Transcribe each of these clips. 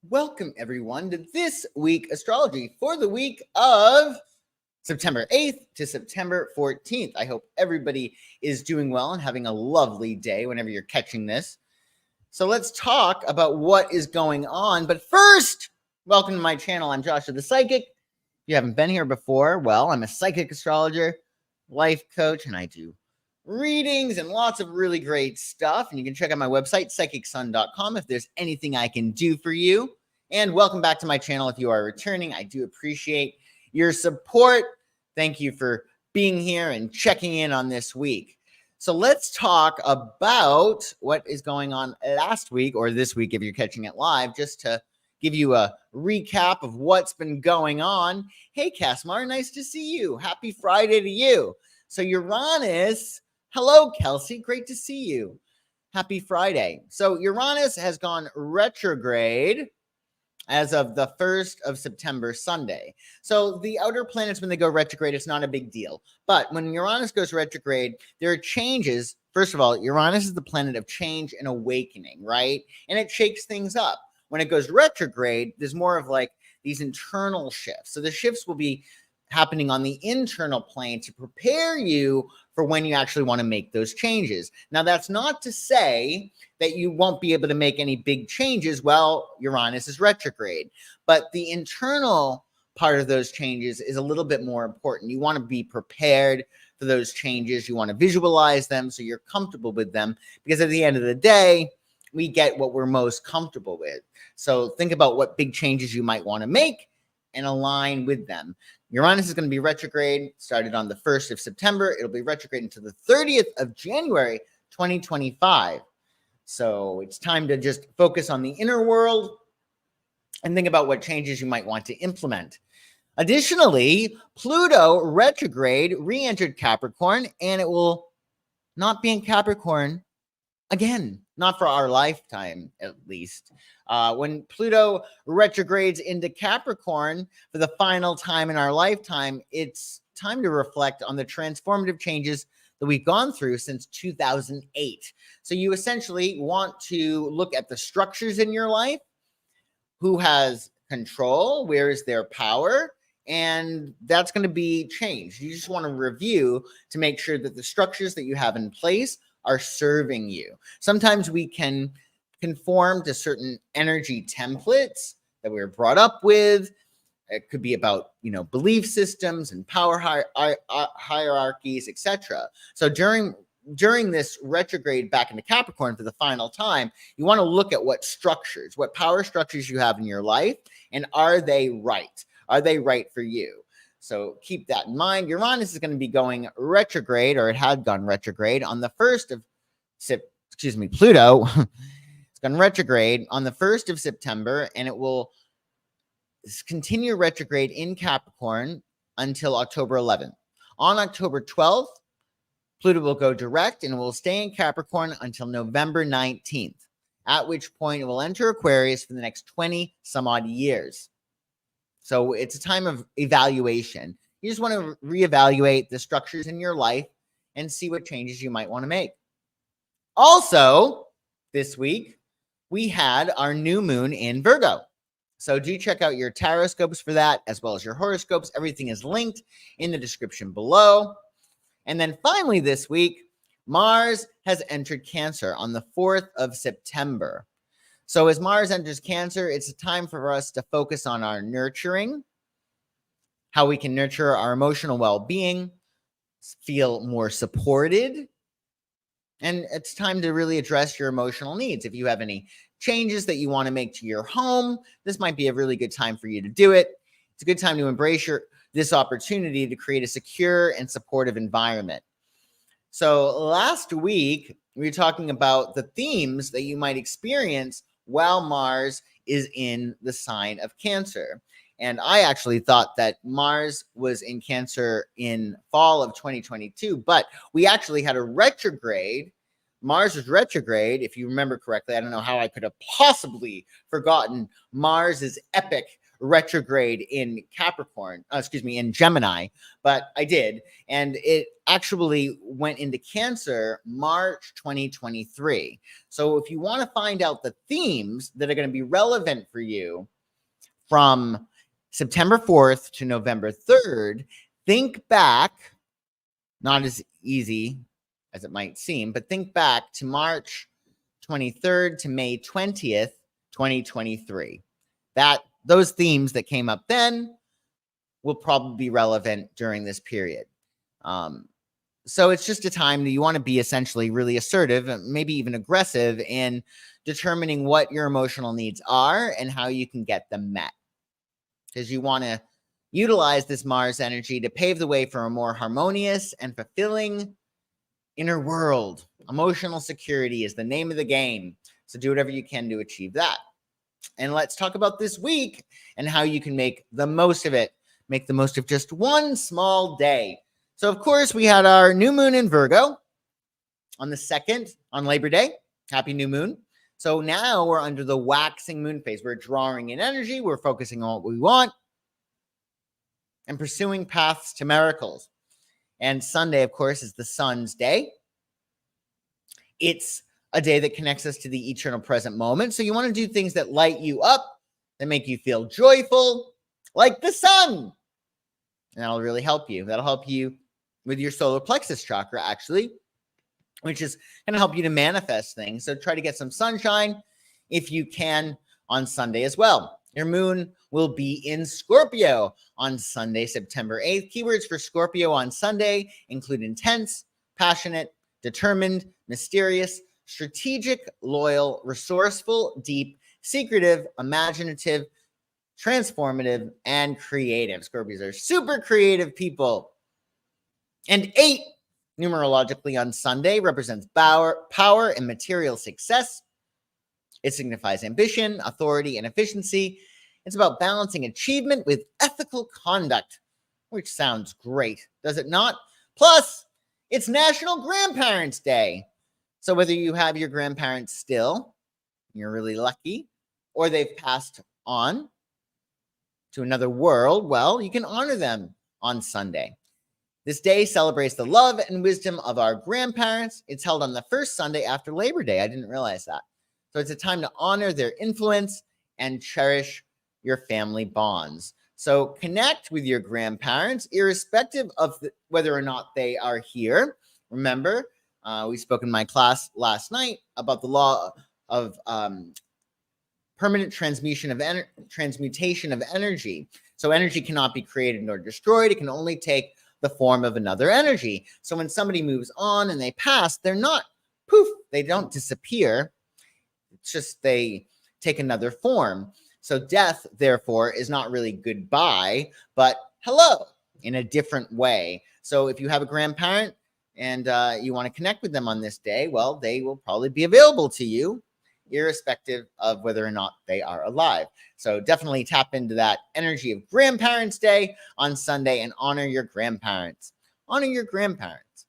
Welcome, everyone, to this week astrology for the week of September 8th to September 14th. I hope everybody is doing well and having a lovely day whenever you're catching this. So let's talk about what is going on. But first, welcome to my channel. I'm Joshua the Psychic. If you haven't been here before, well, I'm a psychic astrologer, life coach, and I do readings and lots of really great stuff. And you can check out my website, psychicsun.com, if there's anything I can do for you. And welcome back to my channel if you are returning. I do appreciate your support. Thank you for being here and checking in on this week. So let's talk about what is going on last week or this week if you're catching it live, just to give you a recap of what's been going on. Hey, Casmar, nice to see you. Happy Friday to you. So Uranus, hello, Kelsey. Great to see you. Happy Friday. So Uranus has gone retrograde as of the 1st of September, Sunday. So the outer planets, when they go retrograde, it's not a big deal. But when Uranus goes retrograde, there are changes. First of all, Uranus is the planet of change and awakening, right? And it shakes things up. When it goes retrograde, there's more of like these internal shifts. So the shifts will be happening on the internal plane to prepare you for when you actually want to make those changes. Now, that's not to say that you won't be able to make any big changes while Uranus is retrograde, but the internal part of those changes is a little bit more important. You want to be prepared for those changes. You want to visualize them so you're comfortable with them, because at the end of the day, we get what we're most comfortable with. So think about what big changes you might want to make and align with them. Uranus is going to be retrograde, started on the 1st of September. It'll be retrograde until the 30th of January, 2025. So it's time to just focus on the inner world and think about what changes you might want to implement. Additionally, Pluto retrograde re-entered Capricorn, and it will not be in Capricorn again, not for our lifetime, at least. When Pluto retrogrades into Capricorn for the final time in our lifetime, it's time to reflect on the transformative changes that we've gone through since 2008. So you essentially want to look at the structures in your life, who has control, where is their power, and that's going to be changed. You just want to review to make sure that the structures that you have in place are serving you. Sometimes we can conform to certain energy templates that we were brought up with. It could be about, belief systems and power hierarchies, etc. So during this retrograde back into Capricorn for the final time, you want to look at what structures, what power structures you have in your life, and are they right? Are they right for you? So keep that in mind. Uranus is going to be going retrograde, or it had gone retrograde on the 1st of Pluto. It's gone retrograde on the 1st of September, and it will continue retrograde in Capricorn until October 11th. On October 12th, Pluto will go direct and will stay in Capricorn until November 19th, at which point it will enter Aquarius for the next 20 some odd years. So it's a time of evaluation. You just want to reevaluate the structures in your life and see what changes you might want to make. Also, this week, we had our new moon in Virgo. So do check out your Tarotscopes for that, as well as your horoscopes. Everything is linked in the description below. And then finally this week, Mars has entered Cancer on the 4th of September. So as Mars enters Cancer, it's a time for us to focus on our nurturing, how we can nurture our emotional well-being, feel more supported, and it's time to really address your emotional needs. If you have any changes that you want to make to your home, this might be a really good time for you to do it. It's a good time to embrace this opportunity to create a secure and supportive environment. So last week, we were talking about the themes that you might experience while Mars is in the sign of Cancer. And I actually thought that Mars was in Cancer in fall of 2022, but we actually had a retrograde. Mars was retrograde, if you remember correctly. I don't know how I could have possibly forgotten Mars's epic retrograde in in Gemini, but I did. And it actually went into Cancer March 2023. So if you want to find out the themes that are going to be relevant for you from September 4th to November 3rd, think back, not as easy as it might seem, but think back to March 23rd to May 20th, 2023. Those themes that came up then will probably be relevant during this period. So it's just a time that you want to be essentially really assertive, maybe even aggressive in determining what your emotional needs are and how you can get them met. Because you want to utilize this Mars energy to pave the way for a more harmonious and fulfilling inner world. Emotional security is the name of the game. So do whatever you can to achieve that. And let's talk about this week and how you can make the most of it. Make the most of just one small day. So, of course, we had our new moon in Virgo on the 2nd, on Labor Day. Happy new moon. So now we're under the waxing moon phase. We're drawing in energy. We're focusing on what we want and pursuing paths to miracles. And Sunday, of course, is the sun's day. It's a day that connects us to the eternal present moment. So you want to do things that light you up, that make you feel joyful, like the sun. And that'll really help you. That'll help you with your solar plexus chakra, actually, which is going to help you to manifest things. So try to get some sunshine if you can on Sunday as well. Your moon will be in Scorpio on Sunday, September 8th. Keywords for Scorpio on Sunday include intense, passionate, determined, mysterious, strategic, loyal, resourceful, deep, secretive, imaginative, transformative, and creative. Scorpios are super creative people. And 8, numerologically on Sunday, represents power and material success. It signifies ambition, authority, and efficiency. It's about balancing achievement with ethical conduct, which sounds great, does it not? Plus, it's National Grandparents' Day. So whether you have your grandparents still, you're really lucky, or they've passed on to another world, well, you can honor them on Sunday. This day celebrates the love and wisdom of our grandparents. It's held on the first Sunday after Labor Day. I didn't realize that. So it's a time to honor their influence and cherish your family bonds. So connect with your grandparents, irrespective of whether or not they are here. Remember, we spoke in my class last night about the law of permanent transmutation of energy. So energy cannot be created nor destroyed. It can only take the form of another energy. So when somebody moves on and they pass, they're not poof, they don't disappear. It's just they take another form. So death, therefore, is not really goodbye, but hello in a different way. So if you have a grandparent and you want to connect with them on this day, well, they will probably be available to you, irrespective of whether or not they are alive. So definitely tap into that energy of Grandparents' Day on Sunday and honor your grandparents. Honor your grandparents.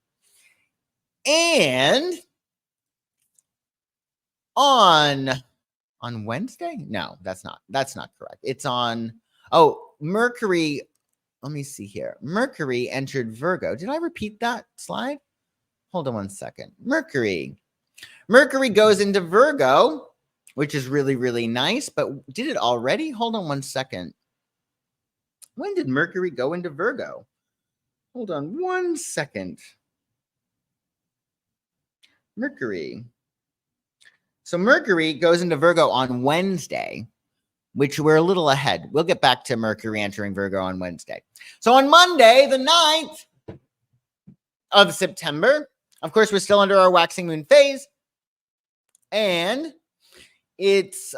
And on Wednesday? No, that's not correct. It's on, Mercury. Let me see here. Mercury entered Virgo. Did I repeat that slide? Hold on one second. Mercury goes into Virgo, which is really, really nice, but did it already? Hold on one second. When did Mercury go into Virgo? Hold on one second. Mercury. So Mercury goes into Virgo on Wednesday, which we're a little ahead. We'll get back to Mercury entering Virgo on Wednesday. So on Monday, the 9th of September, of course, we're still under our waxing moon phase. And it's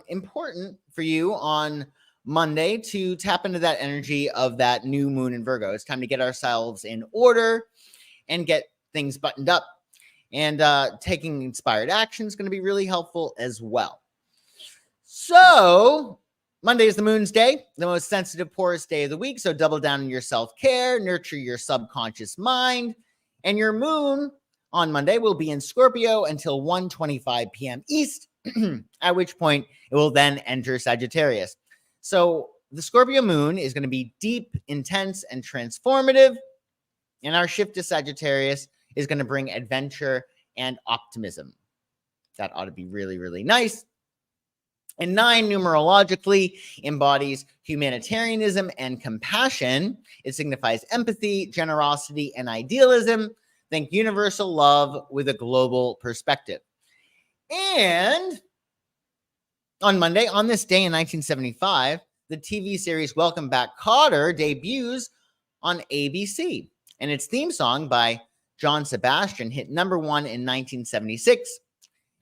important for you on Monday to tap into that energy of that new moon in Virgo. It's time to get ourselves in order and get things buttoned up. And taking inspired action is going to be really helpful as well. So Monday is the moon's day, the most sensitive, porous day of the week. So double down on your self-care, nurture your subconscious mind. And your moon on Monday will be in Scorpio until 1:25 p.m. East, at which point it will then enter Sagittarius. So the Scorpio moon is going to be deep, intense, and transformative. And our shift to Sagittarius is going to bring adventure and optimism. That ought to be really, really nice. And 9 numerologically embodies humanitarianism and compassion. It signifies empathy, generosity, and idealism. Think universal love with a global perspective. And on Monday, on this day in 1975, the TV series Welcome Back, Kotter debuts on ABC. And its theme song by John Sebastian hit number 1 in 1976.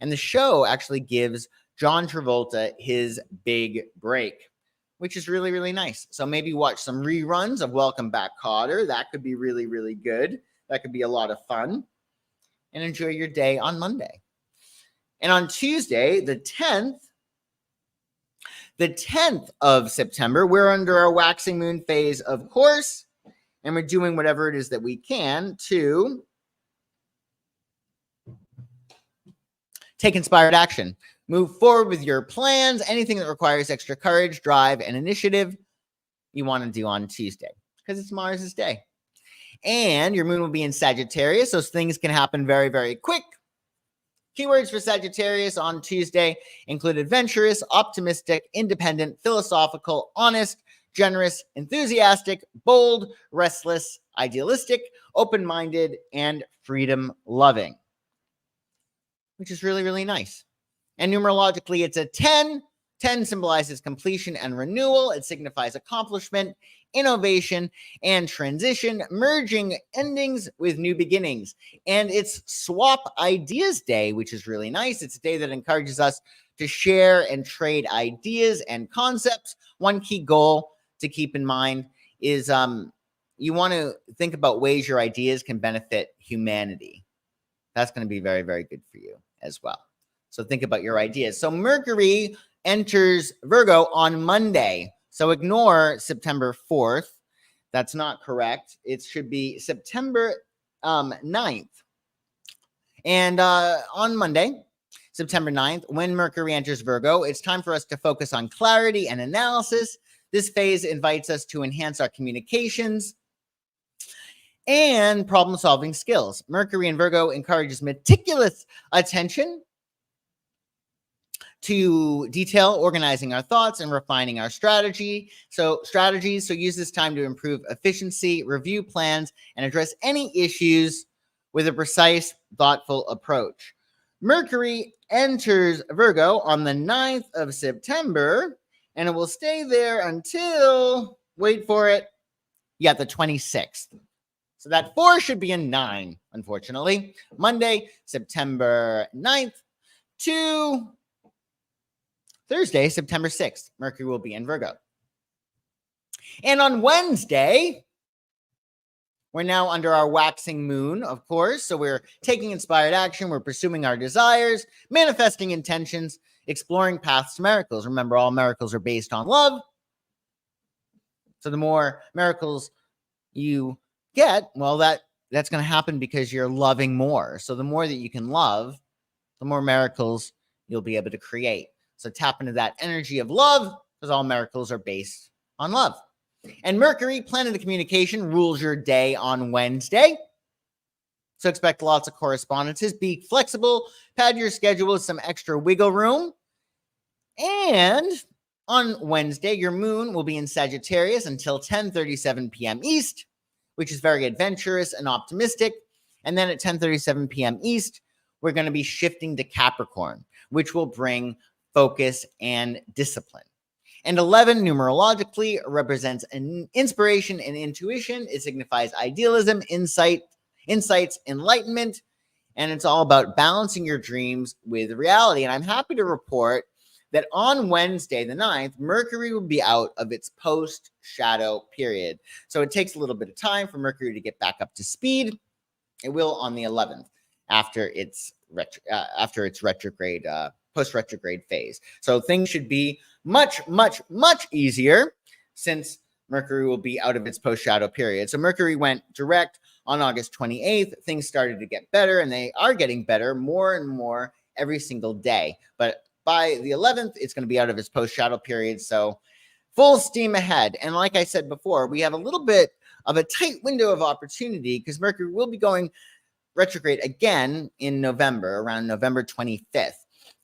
And the show actually gives John Travolta his big break, which is really, really nice. So maybe watch some reruns of Welcome Back, Kotter. That could be really, really good. That could be a lot of fun. And enjoy your day on Monday. And on Tuesday, the 10th of September, we're under our waxing moon phase, of course. And we're doing whatever it is that we can to take inspired action. Move forward with your plans. Anything that requires extra courage, drive, and initiative you want to do on Tuesday because it's Mars' day. And your moon will be in Sagittarius, so things can happen very, very quick. Keywords for Sagittarius on Tuesday include adventurous, optimistic, independent, philosophical, honest, generous, enthusiastic, bold, restless, idealistic, open-minded, and freedom-loving, which is really, really nice. And numerologically, it's a 10. 10 symbolizes completion and renewal. It signifies accomplishment, innovation, and transition, merging endings with new beginnings. And it's Swap Ideas Day, which is really nice. It's a day that encourages us to share and trade ideas and concepts. One key goal to keep in mind is you want to think about ways your ideas can benefit humanity. That's going to be very, very good for you as well. So think about your ideas. So Mercury enters Virgo on Monday. So ignore September 4th. That's not correct. It should be September 9th. And on Monday, September 9th, when Mercury enters Virgo, it's time for us to focus on clarity and analysis. This phase invites us to enhance our communications and problem-solving skills. Mercury in Virgo encourages meticulous attention to detail, organizing our thoughts, and refining our strategies. So use this time to improve efficiency, review plans, and address any issues with a precise, thoughtful approach. Mercury enters Virgo on the 9th of September, and it will stay there until, wait for it, the 26th. So that 4 should be a 9, unfortunately. Monday, September 9th to Thursday, September 6th, Mercury will be in Virgo. And on Wednesday, we're now under our waxing moon, of course. So we're taking inspired action. We're pursuing our desires, manifesting intentions, exploring paths to miracles. Remember, all miracles are based on love. So the more miracles you get, well, that's going to happen because you're loving more. So the more that you can love, the more miracles you'll be able to create. So tap into that energy of love because all miracles are based on love. And Mercury, planet of communication, rules your day on Wednesday. So expect lots of correspondences. Be flexible. Pad your schedule with some extra wiggle room. And on Wednesday, your moon will be in Sagittarius until 10:37 p.m. East, which is very adventurous and optimistic. And then at 10:37 p.m. East, we're going to be shifting to Capricorn, which will bring focus and discipline. And 11 numerologically represents an inspiration and intuition. It signifies idealism, insights, enlightenment, and it's all about balancing your dreams with reality. And I'm happy to report that on Wednesday, the 9th, Mercury will be out of its post-shadow period. So it takes a little bit of time for Mercury to get back up to speed. It will on the 11th after its retrograde post-retrograde phase. So things should be much, much, much easier since Mercury will be out of its post-shadow period. So Mercury went direct on August 28th. Things started to get better, and they are getting better more and more every single day. But by the 11th, it's going to be out of its post-shadow period. So full steam ahead. And like I said before, we have a little bit of a tight window of opportunity because Mercury will be going retrograde again in November, around November 25th.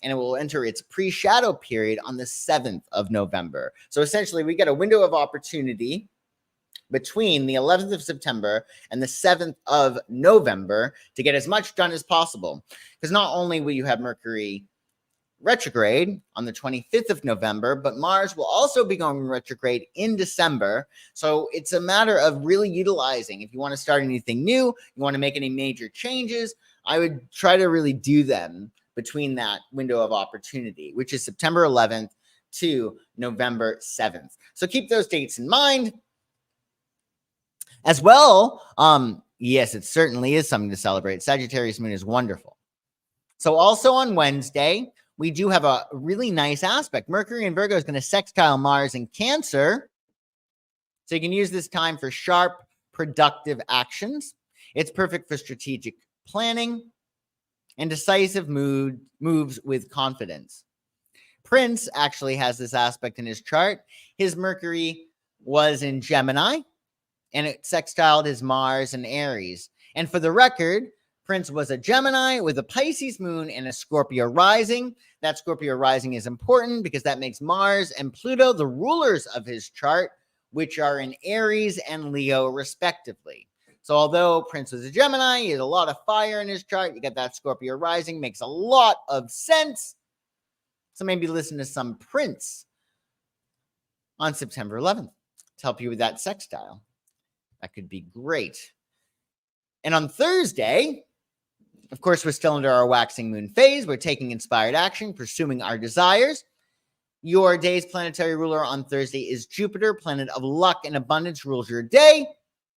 And it will enter its pre-shadow period on the 7th of November. So essentially, we get a window of opportunity between the 11th of September and the 7th of November to get as much done as possible. Because not only will you have Mercury retrograde on the 25th of November, but Mars will also be going retrograde in December. So it's a matter of really utilizing. If you want to start anything new, you want to make any major changes, I would try to really do them between that window of opportunity, which is September 11th to November 7th. So keep those dates in mind. As well, yes, it certainly is something to celebrate. Sagittarius moon is wonderful. So also on Wednesday, we do have a really nice aspect. Mercury in Virgo is going to sextile Mars in Cancer. So you can use this time for sharp, productive actions. It's perfect for strategic planning and decisive moves with confidence. Prince actually has this aspect in his chart. His Mercury was in Gemini, and it sextiled his Mars in Aries. And for the record, Prince was a Gemini with a Pisces moon and a Scorpio rising. That Scorpio rising is important because that makes Mars and Pluto the rulers of his chart, which are in Aries and Leo, respectively. So although Prince was a Gemini, he has a lot of fire in his chart. You get that Scorpio rising, makes a lot of sense. So maybe listen to some Prince on September 11th to help you with that sextile. That could be great. And on Thursday, of course, we're still under our waxing moon phase. We're taking inspired action, pursuing our desires. Your day's planetary ruler on Thursday is Jupiter, planet of luck and abundance, rules your day.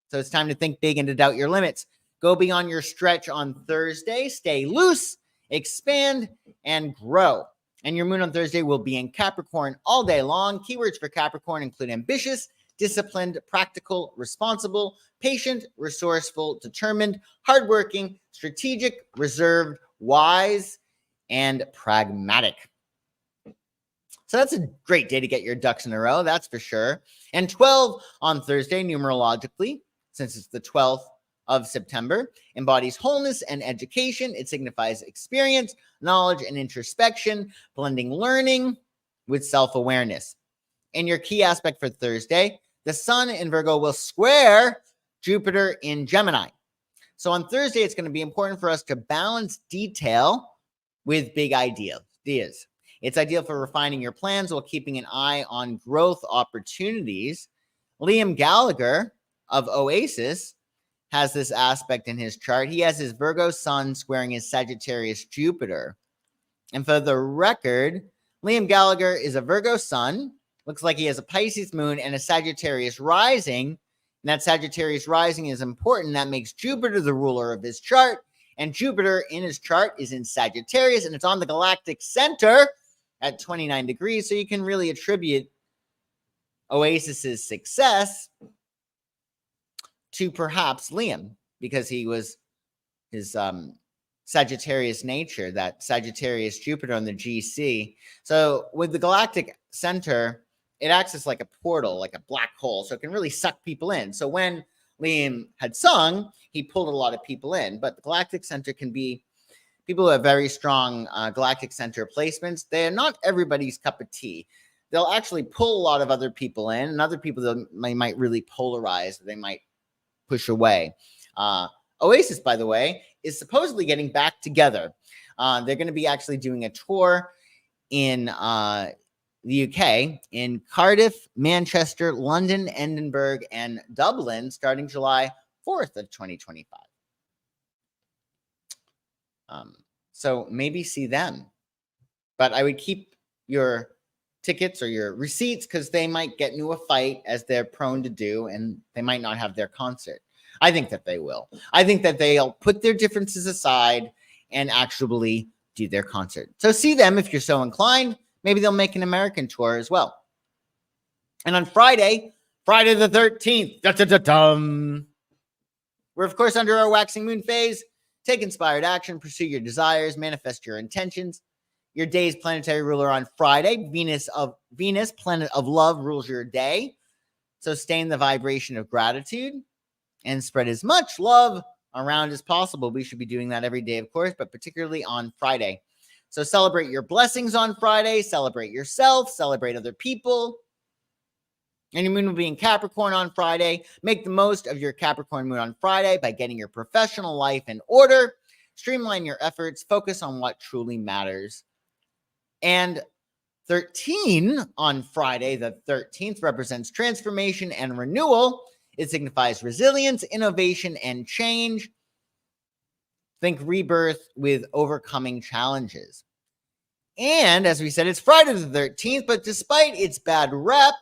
So it's time to think big and to doubt your limits. Go beyond your stretch on Thursday. Stay loose, expand, and grow. And your moon on Thursday will be in Capricorn all day long. Keywords for Capricorn include ambitious, disciplined, practical, responsible, patient, resourceful, determined, hardworking, strategic, reserved, wise, and pragmatic. So that's a great day to get your ducks in a row, that's for sure. And 12 on Thursday, numerologically, since it's the 12th of September, embodies wholeness and education. It signifies experience, knowledge, and introspection, blending learning with self-awareness. And your key aspect for Thursday, the sun in Virgo will square Jupiter in Gemini. So on Thursday, it's going to be important for us to balance detail with big ideas. It's ideal for refining your plans while keeping an eye on growth opportunities. Liam Gallagher of Oasis has this aspect in his chart. He has his Virgo sun squaring his Sagittarius Jupiter. And for the record, Liam Gallagher is a Virgo sun. Looks like he has a Pisces moon and a Sagittarius rising. And that Sagittarius rising is important. That makes Jupiter the ruler of his chart. And Jupiter in his chart is in Sagittarius, and it's on the galactic center at 29 degrees. So you can really attribute Oasis's success to perhaps Liam, because he was his Sagittarius nature, that Sagittarius Jupiter on the GC. So with the galactic center, it acts as like a portal, like a black hole. So it can really suck people in. So when Liam had sung, he pulled a lot of people in. But the galactic center can be people who have very strong galactic center placements. They're not everybody's cup of tea. They'll actually pull a lot of other people in, and other people they might really polarize. They might push away. Oasis, by the way, is supposedly getting back together. They're going to be actually doing a tour in the UK, in Cardiff, Manchester, London, Edinburgh, and Dublin, starting July 4th of 2025. So maybe see them. But I would keep your tickets or your receipts because they might get into a fight, as they're prone to do, and they might not have their concert. I think that they will. I think that they'll put their differences aside and actually do their concert. So see them if you're so inclined. Maybe they'll make an American tour as well. And on Friday the 13th, we're, of course, under our waxing moon phase. Take inspired action, pursue your desires, manifest your intentions. your day's planetary ruler on Friday. Venus, planet of love, rules your day. So stay in the vibration of gratitude and spread as much love around as possible. We should be doing that every day, of course, but particularly on Friday. So celebrate your blessings on Friday, celebrate yourself, celebrate other people. And your moon will be in Capricorn on Friday. Make the most of your Capricorn moon on Friday by getting your professional life in order. Streamline your efforts, focus on what truly matters. And 13 on Friday, the 13th, represents transformation and renewal. It signifies resilience, innovation, and change. Think rebirth with overcoming challenges. And as we said, it's Friday the 13th, but despite its bad rep,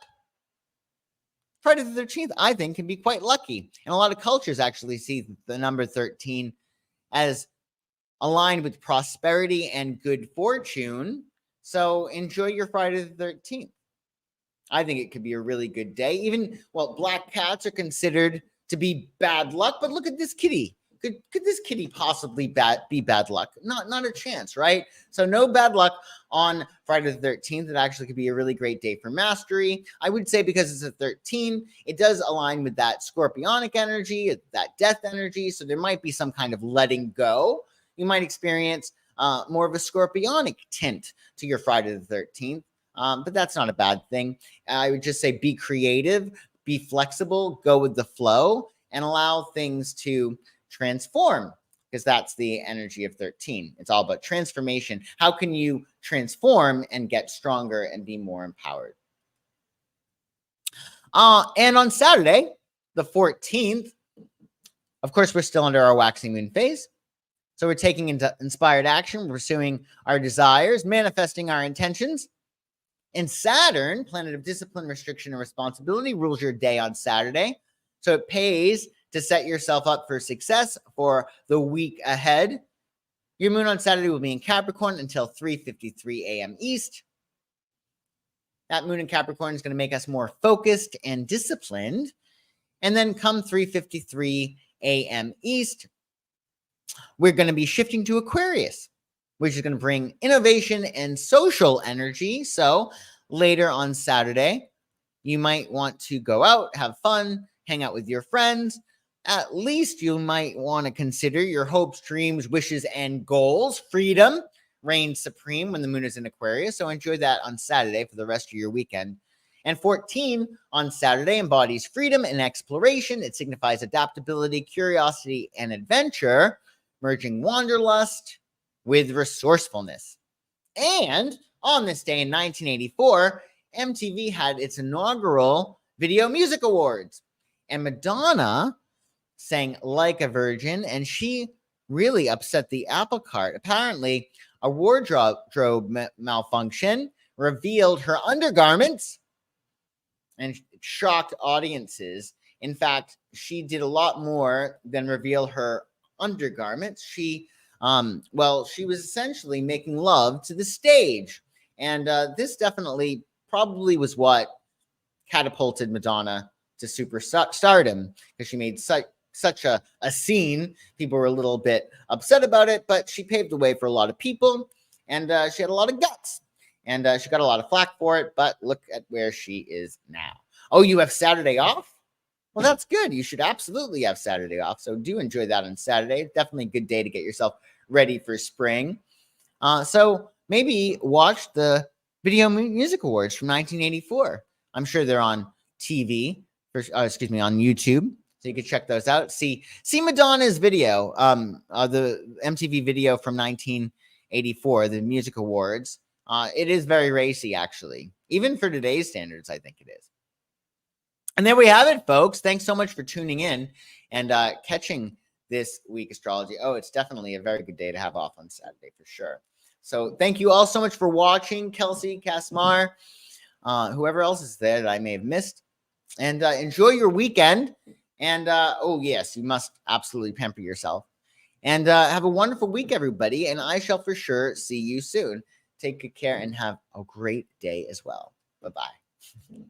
Friday the 13th, I think, can be quite lucky. And a lot of cultures actually see the number 13 as aligned with prosperity and good fortune. So enjoy your Friday the 13th. I think it could be a really good day. Even, well, black cats are considered to be bad luck, but look at this kitty. Could this kitty possibly be bad luck? Not a chance, right? So no bad luck on Friday the 13th. It actually could be a really great day for mastery. I would say because it's a 13, it does align with that scorpionic energy, that death energy. So there might be some kind of letting go. You might experience more of a scorpionic tint to your Friday the 13th. But that's not a bad thing. I would just say be creative, be flexible, go with the flow, and allow things to transform, because that's the energy of 13. It's all about transformation. How can you transform and get stronger and be more empowered? And on Saturday, the 14th, of course, we're still under our waxing moon phase. So we're taking into inspired action, pursuing our desires, manifesting our intentions. And Saturn, planet of discipline, restriction, and responsibility, rules your day on Saturday. So it pays to set yourself up for success for the week ahead. Your moon on Saturday will be in Capricorn until 3:53 a.m. East. That moon in Capricorn is going to make us more focused and disciplined. And then come 3:53 a.m. East, we're going to be shifting to Aquarius, which is going to bring innovation and social energy. So later on Saturday, you might want to go out, have fun, hang out with your friends. At least you might want to consider your hopes, dreams, wishes, and goals. Freedom reigns supreme when the moon is in Aquarius. So enjoy that on Saturday for the rest of your weekend. And 14 on Saturday embodies freedom and exploration. It signifies adaptability, curiosity, and adventure, merging wanderlust with resourcefulness. And on this day in 1984, MTV had its inaugural Video Music Awards. And Madonna sang Like a Virgin, and she really upset the apple cart. Apparently, a wardrobe malfunction revealed her undergarments and shocked audiences. In fact, she did a lot more than reveal her undergarments. She was essentially making love to the stage. And this definitely probably was what catapulted Madonna to superstardom, because she made such a scene. People were a little bit upset about it, but she paved the way for a lot of people, and she had a lot of guts, and she got a lot of flack for it, but look at where she is now. Oh, you have Saturday off? Well, that's good. You should absolutely have Saturday off, so do enjoy that on Saturday. Definitely a good day to get yourself ready for spring. So maybe watch the Video Music Awards from 1984. I'm sure they're on TV, on YouTube. So you can check those out. See Madonna's video, the MTV video from 1984, the Music Awards. It is very racy, actually. Even for today's standards, I think it is. And there we have it, folks. Thanks so much for tuning in and catching this week astrology. Oh, it's definitely a very good day to have off on Saturday for sure. So thank you all so much for watching. Kelsey, Kasmar, whoever else is there that I may have missed. And enjoy your weekend. And, oh, yes, you must absolutely pamper yourself. And have a wonderful week, everybody. And I shall for sure see you soon. Take good care and have a great day as well. Bye-bye.